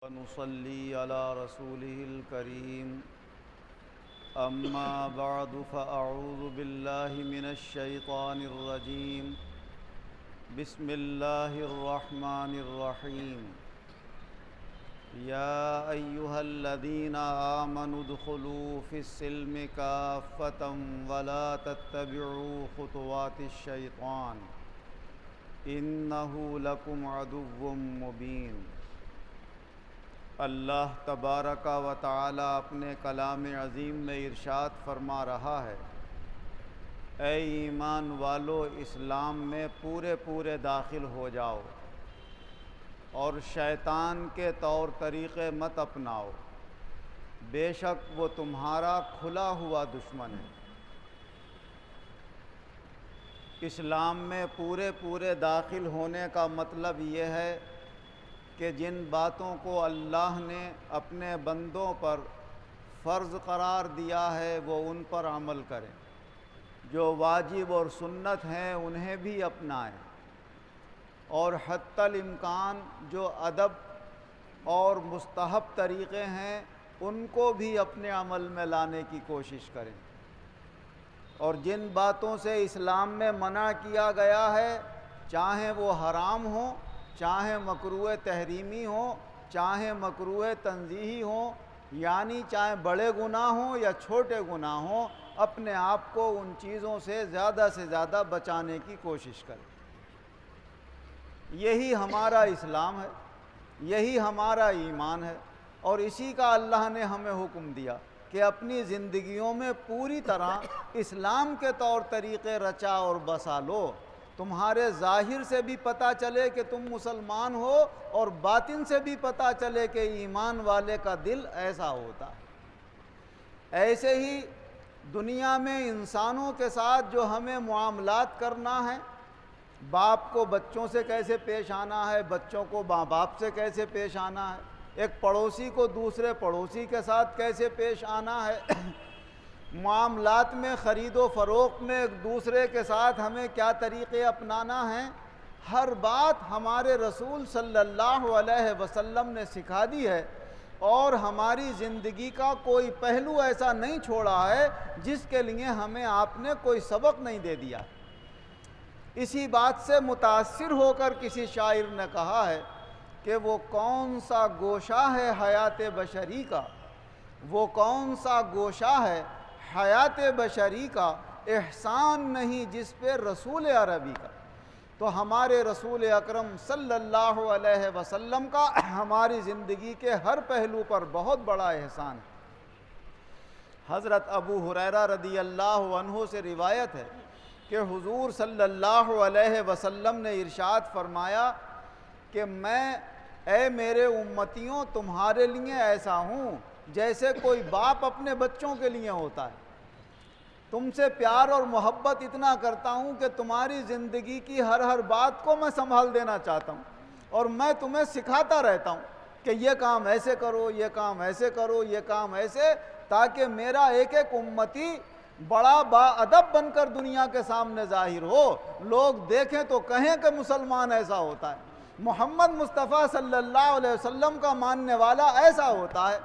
ونصلي على رسوله الكريم أما بعد فأعوذ بالله من الشيطان الرجيم بسم الله الرحمن الرحيم يا أيها الذين آمنوا ادخلوا في السلم كافة ولا تتبعوا خطوات الشيطان إنه لكم عدو مبين۔ اللہ تبارک و تعالی اپنے کلام عظیم میں ارشاد فرما رہا ہے، اے ایمان والو، اسلام میں پورے داخل ہو جاؤ اور شیطان کے طور طریقے مت اپناؤ، بے شک وہ تمہارا کھلا ہوا دشمن ہے۔ اسلام میں پورے داخل ہونے کا مطلب یہ ہے کہ جن باتوں کو اللہ نے اپنے بندوں پر فرض قرار دیا ہے وہ ان پر عمل کریں، جو واجب اور سنت ہیں انہیں بھی اپنائیں، اور حتی الامکان جو ادب اور مستحب طریقے ہیں ان کو بھی اپنے عمل میں لانے کی کوشش کریں، اور جن باتوں سے اسلام میں منع کیا گیا ہے، چاہے وہ حرام ہوں، چاہے مکروہ تحریمی ہوں، چاہے مکروہ تنزیہی ہوں، یعنی چاہے بڑے گناہ ہوں یا چھوٹے گناہ ہوں، اپنے آپ کو ان چیزوں سے زیادہ بچانے کی کوشش کریں۔ یہی ہمارا اسلام ہے، یہی ہمارا ایمان ہے، اور اسی کا اللہ نے ہمیں حکم دیا کہ اپنی زندگیوں میں پوری طرح اسلام کے طور طریقے رچا اور بسا لو، تمہارے ظاہر سے بھی پتہ چلے کہ تم مسلمان ہو اور باطن سے بھی پتہ چلے کہ ایمان والے کا دل ایسا ہوتا ہے۔ ایسے ہی دنیا میں انسانوں کے ساتھ جو ہمیں معاملات کرنا ہے، باپ کو بچوں سے کیسے پیش آنا ہے، بچوں کو ماں باپ سے کیسے پیش آنا ہے، ایک پڑوسی کو دوسرے پڑوسی کے ساتھ کیسے پیش آنا ہے، معاملات میں خرید و فروخت میں ایک دوسرے کے ساتھ ہمیں کیا طریقے اپنانا ہیں، ہر بات ہمارے رسول صلی اللہ علیہ وسلم نے سکھا دی ہے، اور ہماری زندگی کا کوئی پہلو ایسا نہیں چھوڑا ہے جس کے لیے ہمیں آپ نے کوئی سبق نہیں دے دیا۔ اسی بات سے متاثر ہو کر کسی شاعر نے کہا ہے کہ وہ کون سا گوشہ ہے حیات بشری کا، وہ کون سا گوشہ ہے حیات بشری کا، احسان نہیں جس پہ رسول عربی کا۔ تو ہمارے رسول اکرم صلی اللہ علیہ وسلم کا ہماری زندگی کے ہر پہلو پر بہت بڑا احسان ہے۔ حضرت ابو ہریرہ رضی اللہ عنہ سے روایت ہے کہ حضور صلی اللہ علیہ وسلم نے ارشاد فرمایا کہ میں، اے میرے امتیوں، تمہارے لیے ایسا ہوں جیسے کوئی باپ اپنے بچوں کے لیے ہوتا ہے، تم سے پیار اور محبت اتنا کرتا ہوں کہ تمہاری زندگی کی ہر بات کو میں سنبھال دینا چاہتا ہوں، اور میں تمہیں سکھاتا رہتا ہوں کہ یہ کام ایسے کرو، یہ کام ایسے کرو، یہ کام ایسے، تاکہ میرا ایک امتی بڑا با ادب بن کر دنیا کے سامنے ظاہر ہو، لوگ دیکھیں تو کہیں کہ مسلمان ایسا ہوتا ہے، محمد مصطفیٰ صلی اللہ علیہ وسلم کا ماننے والا ایسا ہوتا ہے۔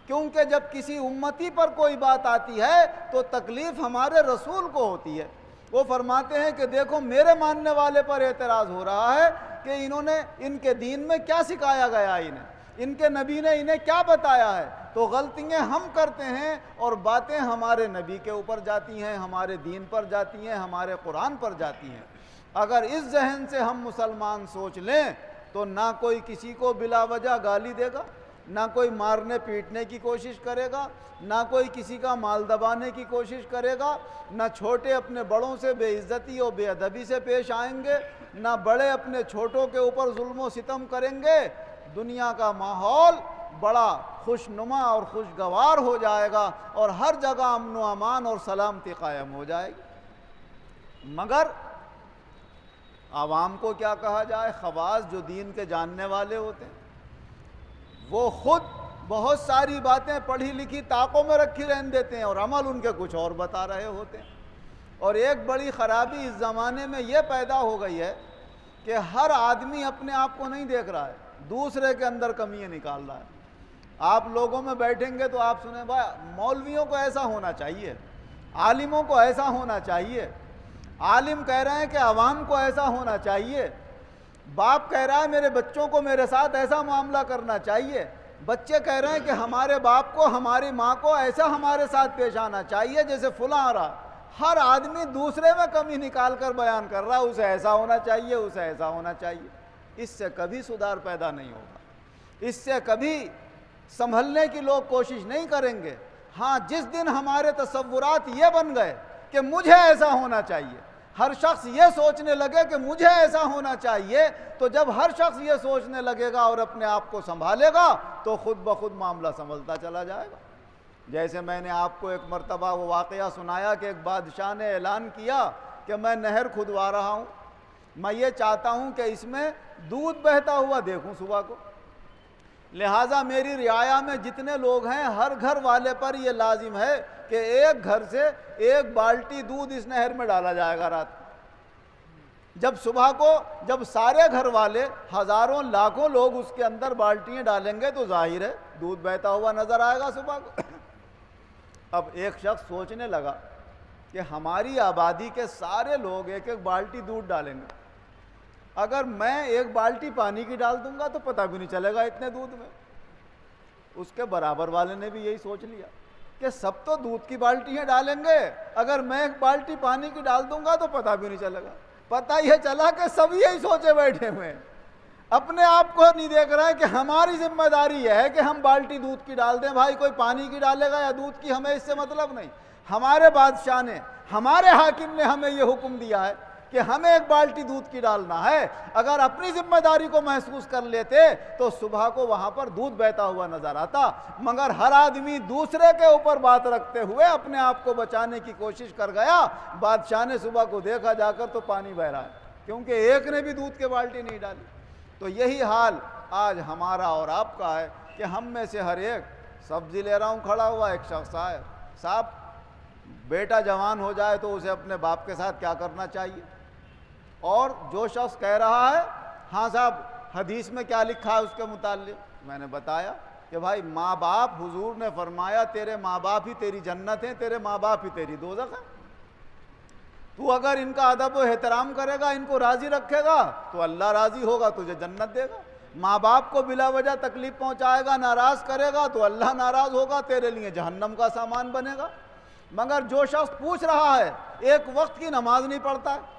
کیونکہ جب کسی امتی پر کوئی بات آتی ہے تو تکلیف ہمارے رسول کو ہوتی ہے، وہ فرماتے ہیں کہ دیکھو میرے ماننے والے پر اعتراض ہو رہا ہے کہ انہوں نے، ان کے دین میں کیا سکھایا گیا، ان کے نبی نے انہیں کیا بتایا ہے، تو غلطیاں ہم کرتے ہیں اور باتیں ہمارے نبی کے اوپر جاتی ہیں، ہمارے دین پر جاتی ہیں، ہمارے قرآن پر جاتی ہیں۔ اگر اس ذہن سے ہم مسلمان سوچ لیں تو نہ کوئی کسی کو بلا وجہ گالی دے گا، نہ کوئی مارنے پیٹنے کی کوشش کرے گا، نہ کوئی کسی کا مال دبانے کی کوشش کرے گا، نہ چھوٹے اپنے بڑوں سے بے عزتی اور بے ادبی سے پیش آئیں گے، نہ بڑے اپنے چھوٹوں کے اوپر ظلم و ستم کریں گے۔ دنیا کا ماحول بڑا خوشنما اور خوشگوار ہو جائے گا، اور ہر جگہ امن و امان اور سلامتی قائم ہو جائے گی۔ مگر عوام کو کیا کہا جائے، خواص جو دین کے جاننے والے ہوتے ہیں وہ خود بہت ساری باتیں پڑھی لکھی طاقوں میں رکھی رہن دیتے ہیں اور عمل ان کے کچھ اور بتا رہے ہوتے ہیں۔ اور ایک بڑی خرابی اس زمانے میں یہ پیدا ہو گئی ہے کہ ہر آدمی اپنے آپ کو نہیں دیکھ رہا ہے، دوسرے کے اندر کمیاں نکال رہا ہے۔ آپ لوگوں میں بیٹھیں گے تو آپ سنیں بھائی مولویوں کو ایسا ہونا چاہیے، عالموں کو ایسا ہونا چاہیے، عالم کہہ رہے ہیں کہ عوام کو ایسا ہونا چاہیے، باپ کہہ رہا ہے میرے بچوں کو میرے ساتھ ایسا معاملہ کرنا چاہیے، بچے کہہ رہے ہیں کہ ہمارے باپ کو ہماری ماں کو ایسا ہمارے ساتھ پیش آنا چاہیے جیسے فلاں آ رہا۔ ہر آدمی دوسرے میں کمی نکال کر بیان کر رہا ہے، اسے ایسا ہونا چاہیے، اسے ایسا ہونا چاہیے۔ اس سے کبھی سدھار پیدا نہیں ہوگا، اس سے کبھی سنبھلنے کی لوگ کوشش نہیں کریں گے۔ ہاں جس دن ہمارے تصورات یہ بن گئے کہ مجھے ایسا ہونا چاہیے، ہر شخص یہ سوچنے لگے کہ مجھے ایسا ہونا چاہیے، تو جب ہر شخص یہ سوچنے لگے گا اور اپنے آپ کو سنبھالے گا تو خود بخود معاملہ سنبھلتا چلا جائے گا۔ جیسے میں نے آپ کو ایک مرتبہ وہ واقعہ سنایا کہ ایک بادشاہ نے اعلان کیا کہ میں نہر کھدوا رہا ہوں، میں یہ چاہتا ہوں کہ اس میں دودھ بہتا ہوا دیکھوں صبح کو، لہٰذا میری رعایا میں جتنے لوگ ہیں ہر گھر والے پر یہ لازم ہے کہ ایک گھر سے ایک بالٹی دودھ اس نہر میں ڈالا جائے گا رات کو۔ جب صبح کو جب سارے گھر والے ہزاروں لاکھوں لوگ اس کے اندر بالٹیاں ڈالیں گے تو ظاہر ہے دودھ بہتا ہوا نظر آئے گا صبح کو۔ اب ایک شخص سوچنے لگا کہ ہماری آبادی کے سارے لوگ ایک ایک بالٹی دودھ ڈالیں گے، اگر میں ایک بالٹی پانی کی ڈال دوں گا تو پتہ بھی نہیں چلے گا اتنے دودھ میں۔ اس کے برابر والے نے بھی یہی سوچ لیا کہ سب تو دودھ کی بالٹیاں ڈالیں گے، اگر میں ایک بالٹی پانی کی ڈال دوں گا تو پتہ بھی نہیں چلے گا۔ پتہ یہ چلا کہ سب یہی سوچے بیٹھے ہوئے ہیں، اپنے آپ کو نہیں دیکھ رہا ہے کہ ہماری ذمہ داری یہ ہے کہ ہم بالٹی دودھ کی ڈال دیں۔ بھائی کوئی پانی کی ڈالے گا یا دودھ کی، ہمیں اس سے مطلب نہیں۔ ہمارے بادشاہ نے، ہمارے حاکم نے ہمیں یہ حکم دیا ہے کہ ہمیں ایک بالٹی دودھ کی ڈالنا ہے۔ اگر اپنی ذمہ داری کو محسوس کر لیتے تو صبح کو وہاں پر دودھ بہتا ہوا نظر آتا، مگر ہر آدمی دوسرے کے اوپر بات رکھتے ہوئے اپنے آپ کو بچانے کی کوشش کر گیا۔ بادشاہ نے صبح کو دیکھا جا کر تو پانی بہ رہا ہے، کیونکہ ایک نے بھی دودھ کی بالٹی نہیں ڈالی۔ تو یہی حال آج ہمارا اور آپ کا ہے کہ ہم میں سے ہر ایک، سبزی لے رہا ہوں کھڑا ہوا، ایک شخص آئے، صاحب بیٹا جوان ہو جائے تو اسے اپنے باپ کے ساتھ کیا کرنا چاہیے؟ اور جو شخص کہہ رہا ہے ہاں صاحب حدیث میں کیا لکھا ہے اس کے متعلق، میں نے بتایا کہ بھائی ماں باپ، حضور نے فرمایا تیرے ماں باپ ہی تیری جنت ہیں، تیرے ماں باپ ہی تیری دوزخ ہے۔ تو اگر ان کا ادب و احترام کرے گا، ان کو راضی رکھے گا تو اللہ راضی ہوگا، تجھے جنت دے گا۔ ماں باپ کو بلا وجہ تکلیف پہنچائے گا، ناراض کرے گا تو اللہ ناراض ہوگا، تیرے لیے جہنم کا سامان بنے گا۔ مگر جو شخص پوچھ رہا ہے، ایک وقت کی نماز نہیں پڑھتا ہے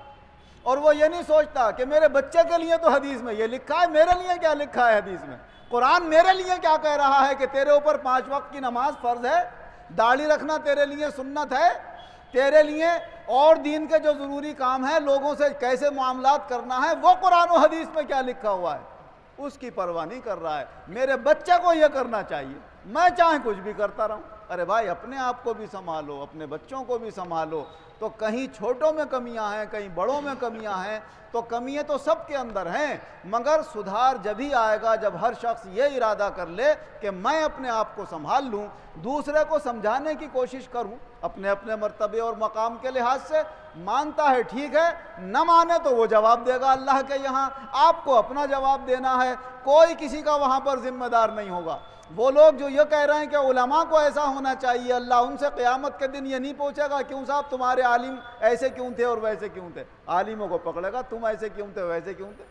اور وہ یہ نہیں سوچتا کہ میرے بچے کے لیے تو حدیث میں یہ لکھا ہے، میرے لیے کیا لکھا ہے حدیث میں، قرآن میرے لیے کیا کہہ رہا ہے کہ تیرے اوپر 5 وقت کی نماز فرض ہے، داڑھی رکھنا تیرے لیے سنت ہے، تیرے لیے اور دین کے جو ضروری کام ہے، لوگوں سے کیسے معاملات کرنا ہے، وہ قرآن و حدیث میں کیا لکھا ہوا ہے، اس کی پرواہ نہیں کر رہا ہے۔ میرے بچے کو یہ کرنا چاہیے، میں چاہے کچھ بھی کرتا رہوں۔ ارے بھائی اپنے آپ کو بھی سنبھالو، اپنے بچوں کو بھی سنبھالو۔ تو کہیں چھوٹوں میں کمیاں ہیں، کہیں بڑوں میں کمیاں ہیں، تو کمیاں تو سب کے اندر ہیں، مگر سدھار جبھی آئے گا جب ہر شخص یہ ارادہ کر لے کہ میں اپنے آپ کو سنبھال لوں، دوسرے کو سمجھانے کی کوشش کروں اپنے اپنے مرتبے اور مقام کے لحاظ سے۔ مانتا ہے ٹھیک ہے، نہ مانے تو وہ جواب دے گا اللہ کے یہاں، آپ کو اپنا جواب دینا ہے، کوئی کسی کا وہاں پر ذمہ دار نہیں ہوگا۔ وہ لوگ جو یہ کہہ رہے ہیں کہ علماء کو ایسا ہونا چاہیے، اللہ ان سے قیامت کے دن یہ نہیں پوچھے گا کیوں صاحب تمہارے عالم ایسے کیوں تھے اور ویسے کیوں تھے، عالموں کو پکڑے گا تم ایسے کیوں تھے ویسے کیوں تھے۔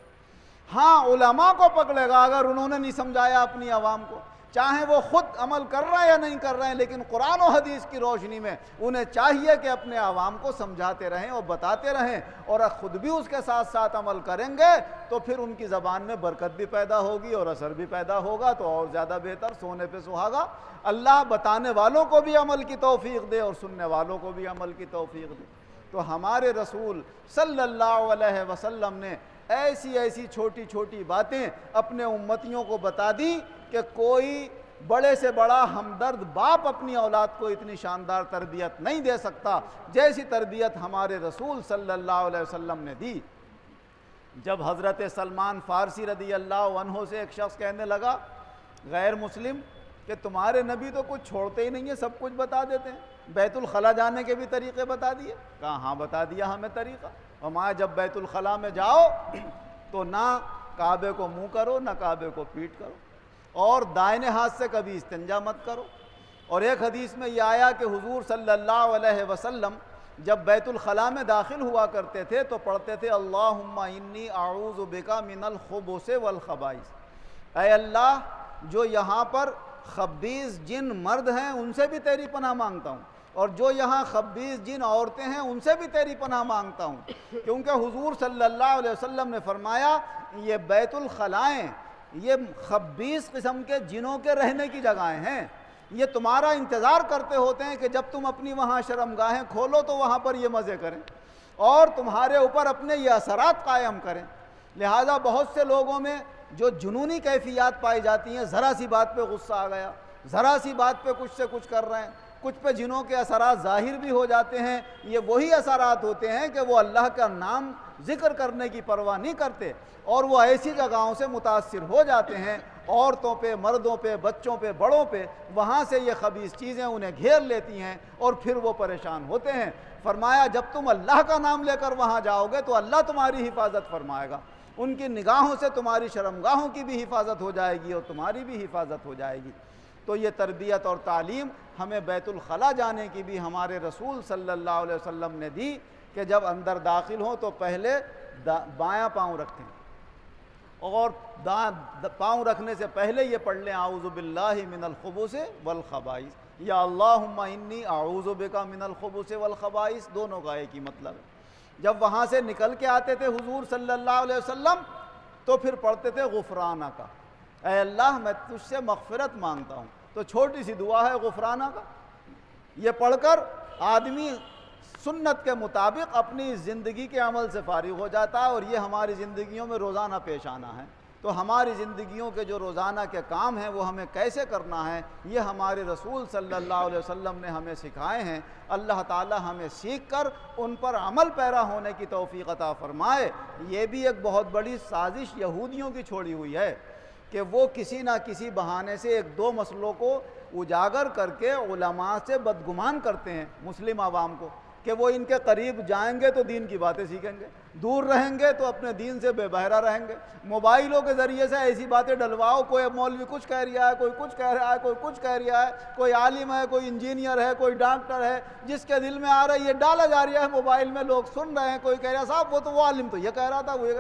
ہاں علماء کو پکڑے گا اگر انہوں نے نہیں سمجھایا اپنی عوام کو، چاہے وہ خود عمل کر رہے ہیں یا نہیں کر رہے ہیں، لیکن قرآن و حدیث کی روشنی میں انہیں چاہیے کہ اپنے عوام کو سمجھاتے رہیں اور بتاتے رہیں، اور خود بھی اس کے ساتھ ساتھ عمل کریں گے تو پھر ان کی زبان میں برکت بھی پیدا ہوگی اور اثر بھی پیدا ہوگا، تو اور زیادہ بہتر، سونے پہ سہاگا۔ اللہ بتانے والوں کو بھی عمل کی توفیق دے اور سننے والوں کو بھی عمل کی توفیق دے۔ تو ہمارے رسول صلی اللہ علیہ وسلم نے ایسی ایسی چھوٹی چھوٹی باتیں اپنے امتیوں کو بتا دی کہ کوئی بڑے سے بڑا ہمدرد باپ اپنی اولاد کو اتنی شاندار تربیت نہیں دے سکتا جیسی تربیت ہمارے رسول صلی اللہ علیہ وسلم نے دی۔ جب حضرت سلمان فارسی رضی اللہ عنہ سے ایک شخص کہنے لگا، غیر مسلم، کہ تمہارے نبی تو کچھ چھوڑتے ہی نہیں ہیں، سب کچھ بتا دیتے ہیں، بیت الخلا جانے کے بھی طریقے بتا دیے۔ کہا ہاں بتا دیا ہمیں طریقہ، ہمارے جب بیت الخلا میں جاؤ تو نہ کعبے کو منہ کرو نہ کعبے کو پیٹ کرو، اور دائنے ہاتھ سے کبھی استنجا مت کرو۔ اور ایک حدیث میں یہ آیا کہ حضور صلی اللہ علیہ وسلم جب بیت الخلاء میں داخل ہوا کرتے تھے تو پڑھتے تھے اللہم انی اعوذ بک من الخبث والخبائث، اے اللہ جو یہاں پر خبیث جن مرد ہیں ان سے بھی تیری پناہ مانگتا ہوں، اور جو یہاں خبیث جن عورتیں ہیں ان سے بھی تیری پناہ مانگتا ہوں، کیونکہ حضور صلی اللہ علیہ وسلم نے فرمایا یہ بیت الخلائیں یہ خبیث قسم کے جنوں کے رہنے کی جگہیں ہیں، یہ تمہارا انتظار کرتے ہوتے ہیں کہ جب تم اپنی وہاں شرمگاہیں کھولو تو وہاں پر یہ مزے کریں اور تمہارے اوپر اپنے یہ اثرات قائم کریں۔ لہٰذا بہت سے لوگوں میں جو جنونی کیفیات پائی جاتی ہیں، ذرا سی بات پہ غصہ آ گیا، ذرا سی بات پہ کچھ سے کچھ کر رہے ہیں، کچھ پہ جنوں کے اثرات ظاہر بھی ہو جاتے ہیں، یہ وہی اثرات ہوتے ہیں کہ وہ اللہ کا نام ذکر کرنے کی پرواہ نہیں کرتے اور وہ ایسی جگہوں سے متاثر ہو جاتے ہیں، عورتوں پہ، مردوں پہ، بچوں پہ، بڑوں پہ، وہاں سے یہ خبیث چیزیں انہیں گھیر لیتی ہیں اور پھر وہ پریشان ہوتے ہیں۔ فرمایا جب تم اللہ کا نام لے کر وہاں جاؤ گے تو اللہ تمہاری حفاظت فرمائے گا، ان کی نگاہوں سے تمہاری شرمگاہوں کی بھی حفاظت ہو جائے گی اور تمہاری بھی حفاظت ہو جائے گی۔ تو یہ تربیت اور تعلیم ہمیں بیت الخلاء جانے کی بھی ہمارے رسول صلی اللہ علیہ وسلم نے دی کہ جب اندر داخل ہوں تو پہلے بایاں پاؤں رکھیں اور پاؤں رکھنے سے پہلے یہ پڑھ لیں اعوذ باللہ من الخبث والخبائث یا اللہم انی اعوذ بک من الخبث والخبائث، دونوں کا ایک ہی مطلب ہے۔ جب وہاں سے نکل کے آتے تھے حضور صلی اللہ علیہ وسلم تو پھر پڑھتے تھے غفرانہ کا، اے اللہ میں تجھ سے مغفرت مانگتا ہوں۔ تو چھوٹی سی دعا ہے غفرانہ کا، یہ پڑھ کر آدمی سنت کے مطابق اپنی زندگی کے عمل سے فارغ ہو جاتا ہے، اور یہ ہماری زندگیوں میں روزانہ پیش آنا ہے۔ تو ہماری زندگیوں کے جو روزانہ کے کام ہیں وہ ہمیں کیسے کرنا ہے، یہ ہمارے رسول صلی اللہ علیہ وسلم نے ہمیں سکھائے ہیں۔ اللہ تعالی ہمیں سیکھ کر ان پر عمل پیرا ہونے کی توفیق عطا فرمائے۔ یہ بھی ایک بہت بڑی سازش یہودیوں کی چھوڑی ہوئی ہے کہ وہ کسی نہ کسی بہانے سے ایک دو مسئلوں کو اجاگر کر کے علماء سے بدگمان کرتے ہیں مسلم عوام کو کہ وہ ان کے قریب جائیں گے تو دین کی باتیں سیکھیں گے، دور رہیں گے تو اپنے دین سے بے بہرہ رہیں گے۔ موبائلوں کے ذریعے سے ایسی باتیں ڈلواؤ، کوئی مولوی کچھ کہہ رہا ہے، کوئی کچھ کہہ رہا ہے، کوئی کچھ کہہ رہا ہے، کوئی عالم ہے، کوئی انجینئر ہے، کوئی ڈاکٹر ہے، جس کے دل میں آ رہا ہے یہ ڈالا جا رہا ہے موبائل میں، لوگ سن رہے ہیں، کوئی کہہ رہا ہے صاحب وہ عالم تو یہ کہہ رہا تھا، وہ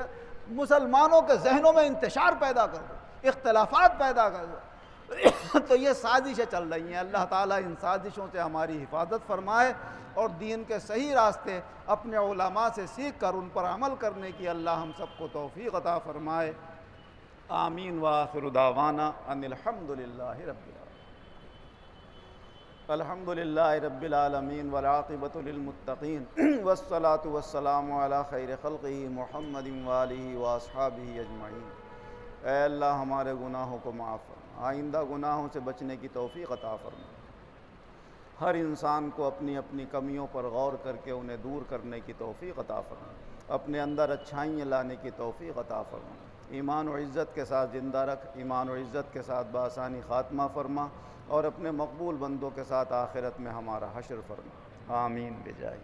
مسلمانوں کے ذہنوں میں انتشار پیدا کر دو، اختلافات پیدا کر دو۔ تو یہ سازشیں چل رہی ہیں۔ اللہ تعالیٰ ان سازشوں سے ہماری حفاظت فرمائے اور دین کے صحیح راستے اپنے علماء سے سیکھ کر ان پر عمل کرنے کی اللہ ہم سب کو توفیق عطا فرمائے۔ آمین وآخر دعوانا ان الحمد للہ رب العالمین۔ الحمد للہ رب العالمین والعاقبۃ للمتقین والصلاة والسلام علی خیر خلقہ محمد وآلہ واصحابہ اجمعین۔ اے اللہ ہمارے گناہوں کو معاف فرما، آئندہ گناہوں سے بچنے کی توفیق عطا فرما۔ ہر انسان کو اپنی اپنی کمیوں پر غور کر کے انہیں دور کرنے کی توفیق عطا فرما، اپنے اندر اچھائیاں لانے کی توفیق عطا فرما۔ ایمان و عزت کے ساتھ زندہ رکھ، ایمان و عزت کے ساتھ بآسانی خاتمہ فرما اور اپنے مقبول بندوں کے ساتھ آخرت میں ہمارا حشر فرما۔ آمین بجائے